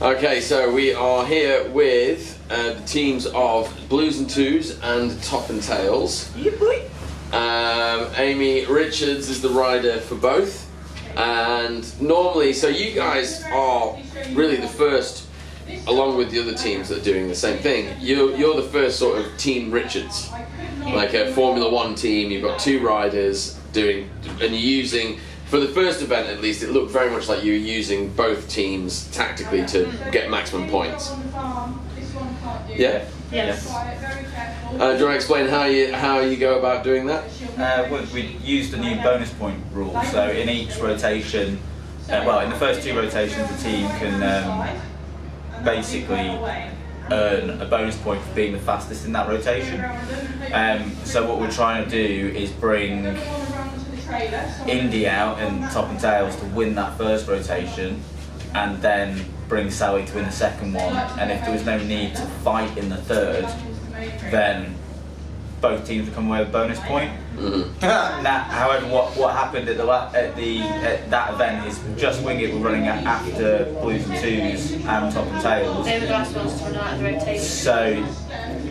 Okay, so we are here with the teams of Blues and Twos and Top and Tails. Yeah, boy. Amy Richards is the rider for both, and normally, so you guys are really the first, along with the other teams that are doing the same thing. You're the first sort of Team Richards, like a Formula One team. You've got two riders doing, and you're using. For the first event, at least, it looked very much like you were using both teams tactically to get maximum points. Yeah? Yes. Do you want to explain how you go about doing that? We used the new bonus point rule. So in each rotation, in the first two rotations, the team can basically earn a bonus point for being the fastest in that rotation. So what we're trying to do is bring Indy out and Top and Tails to win that first rotation, and then bring Sally to win the second one. And if there was no need to fight in the third, then both teams would come away with a bonus point. Mm-hmm. Now, however, what happened at that event is Just Wing It were running after Blues and Twos and Top and Tails. They were the last ones to run out of the rotation. So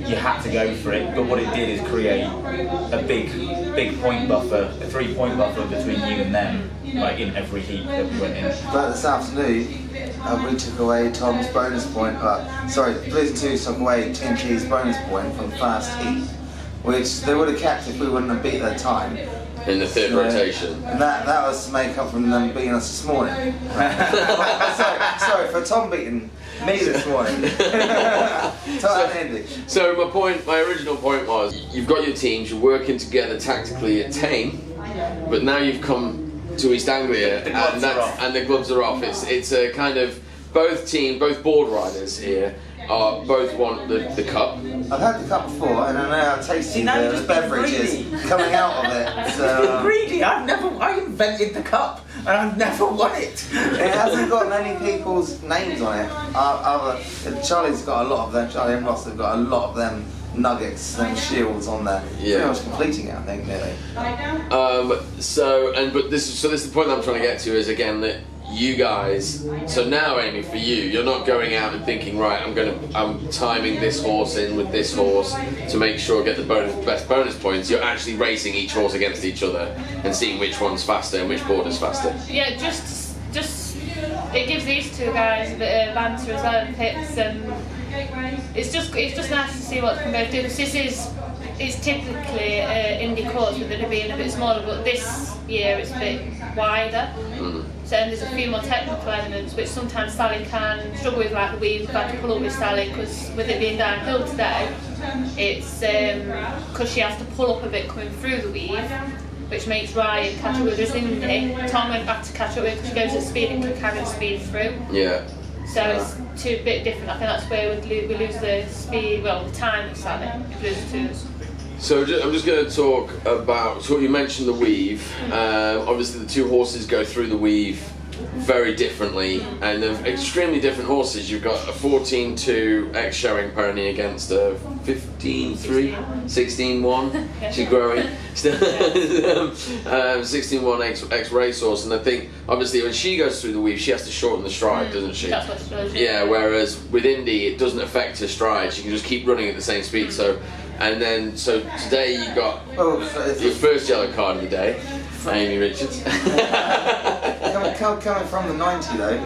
you had to go for it, but what it did is create a big point buffer, a 3-point buffer between you and them, like in every heat that we went in. But this afternoon, we took away Tom's bonus point, Blues and Twos took away Team T's bonus point from the first heat, which they would have kept if we wouldn't have beat their time. In the third rotation. And that was to make up from them beating us this morning. sorry, for Tom beating me this morning. So my original point was, you've got your teams, you're working together tactically at Tame, but now you've come to East Anglia and the gloves are off. It's a kind of both board riders here both want the cup. I've had the cup before, and I know how tasty the beverages coming out of it. So, greedy. I invented the cup, and I've never won it. It hasn't got many people's names on it. Charlie's got a lot of them. Charlie and Ross have got a lot of them nuggets and shields on there. Yeah. Pretty much completing it, I think, nearly. This is the point that I'm trying to get to is again that you guys. So now, Amy, for you, you're not going out and thinking, right, I'm timing this horse in with this horse to make sure I get the best bonus points. You're actually racing each horse against each other and seeing which one's faster and which board is faster. Yeah, just it gives these two guys a bit of banter as well, pits, and it's just nice to see what they can both do. Because it's typically Indy course with it being a bit smaller, but this year it's a bit wider. So there's a few more technical elements which sometimes Sally can struggle with, like the weave. We've had to pull up with Sally because with it being downhill today, it's because she has to pull up a bit coming through the weave, which makes Ryan catch up with her. Indy. Tom went back to catch up with because she goes at speed and can carry the speed through. Yeah. So it's a bit different. I think that's where we lose the speed, the time of Sally, Blues and Twos. So I'm just going to talk about, so you mentioned the weave. Obviously the two horses go through the weave very differently, and they're extremely different horses. You've got a 14-2 ex-showing pony against a 15-3, 16-1, she's growing, 16-1 ex-racehorse, and I think obviously when she goes through the weave she has to shorten the stride, doesn't she? That's what she does. Yeah, whereas with Indy it doesn't affect her stride, she can just keep running at the same speed. So today you got your first yellow card of the day, Amy Richards. Coming from the 90 though,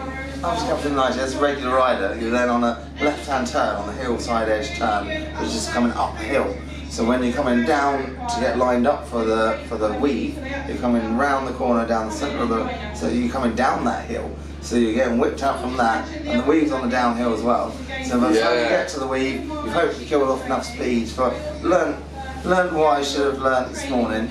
I was coming from the 90 as a regular rider. You're then on a left-hand turn, on the hillside edge turn, which is coming uphill. So when you're coming down to get lined up for the weave, you're coming round the corner down the centre of so you're coming down that hill. So you're getting whipped out from that, and the weave's on the downhill as well. So by the time you get to the weave, you've hopefully killed off enough speed. But learned what I should have learned this morning,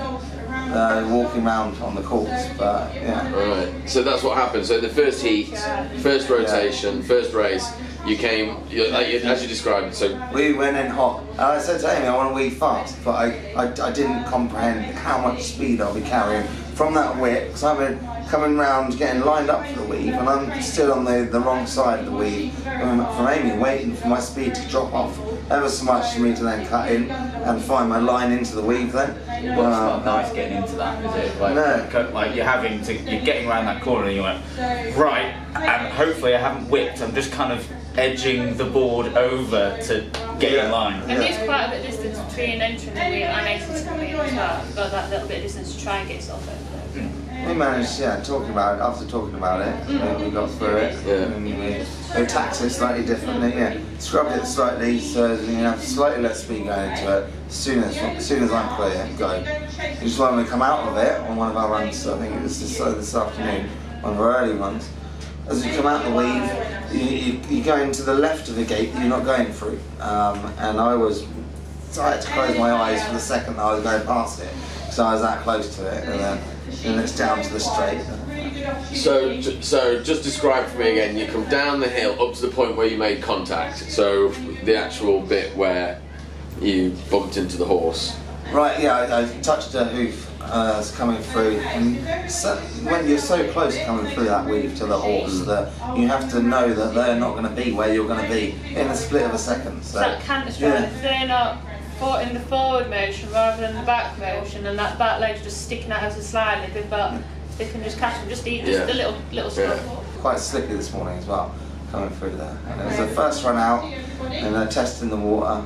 walking around on the course. But yeah. Right. So that's what happened. So the first heat, first rotation, first race, you came, as you described. So we went in hot. I said to Amy, I want to weave fast, but I didn't comprehend how much speed I'll be carrying from that whip, because I've been coming round, getting lined up for the weave, and I'm still on the wrong side of the weave from Amy, waiting for my speed to drop off ever so much for me to then cut in. and find my line into the weave then. Well, it's not nice getting into that, is it? Like, No. like you're getting around that corner and you went, right, and hopefully I haven't whipped, I'm just kind of edging the board over to get in line. And there's quite a bit of distance between entering the wheel and exiting the wheel as well. You've got that little bit of distance to try and get yourself over there. We managed, talking about it, after talking about it, we got through it, and we attacked it slightly differently, scrubbed it slightly so you have slightly less speed going into it. As soon as I'm clear, go. You just want to come out of it on one of our runs, I think it was this afternoon, one of our early runs. As you come out the weave, you go into the left of the gate that you're not going through, and I had to close my eyes for the second that I was going past it, because I was that close to it, and then it's down to the straight. So just describe for me again. You come down the hill up to the point where you made contact. So the actual bit where you bumped into the horse. Right, I touched a hoof coming through, and when you're so close coming through that weave to the horse, that you have to know that they're not going to be where you're going to be in a split of a second. So that canter stride, if they're not in the forward motion rather than the back motion, and that back leg's just sticking out as a slightly, they can just catch them, just eat just a little spot. Quite slippy this morning as well, coming through there. And it was the first run out, and testing the water.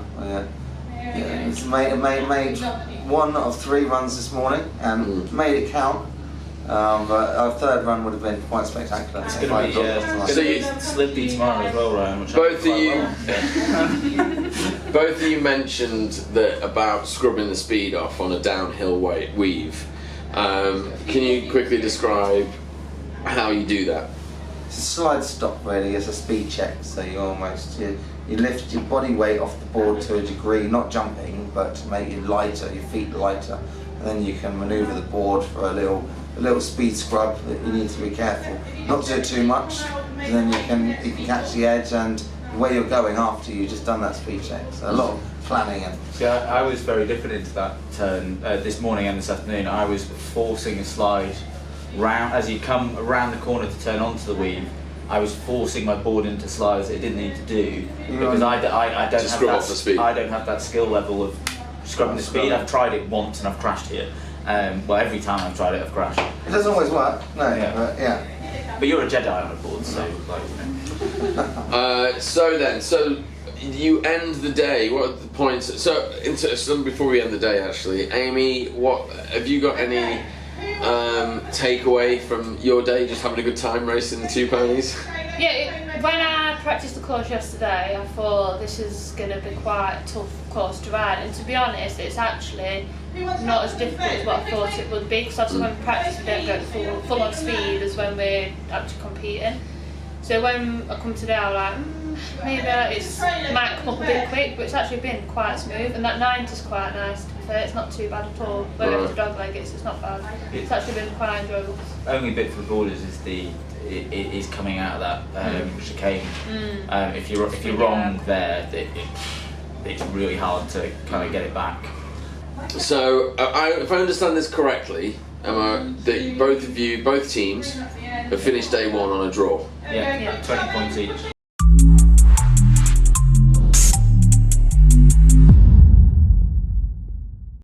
It's made one of 3 runs this morning, and made it count. But our third run would have been quite spectacular. It's going to be slippy tomorrow as well, Ryan. Which Both of you mentioned that about scrubbing the speed off on a downhill weave. Can you quickly describe how you do that? It's a slide stop really, it's a speed check, so you lift your body weight off the board to a degree, not jumping, but to make you lighter, your feet lighter, and then you can manoeuvre the board for a little speed scrub that you need to be careful. Not to do too much, and then you can catch the edge and where you're going after you just done that speed check. So a lot of planning and. See, I was very different into that turn this morning and this afternoon. I was forcing a slide round as you come around the corner to turn onto the weave. I was forcing my board into slides it didn't need to do because I don't have that skill level of scrubbing the speed. I've tried it once and I've crashed here. Well, every time I've tried it, I've crashed. It doesn't always work. No. But you're a Jedi on a board, so So you end the day. What are the points? So before we end the day, actually, Amy, what have you got any takeaway from your day? Just having a good time racing the 2 ponies? Yeah, when I practiced the course yesterday, I thought this is going to be quite a tough course to ride, and to be honest, it's actually not as difficult as what I thought it would be, because obviously when we practice we don't go full on speed as when we're actually competing. So when I come today I was like, maybe it might come up a bit quick, but it's actually been quite smooth, and that 90's quite nice to be fair. It's not too bad at all. Whether it's a dog leg, it's not bad. It's actually been quite enjoyable. Only bit for the boarders is coming out of that chicane. If you're wrong there, it's really hard to kind of get it back. So, if I understand this correctly, that both teams have finished day 1 on a draw. Yeah, 20 points each.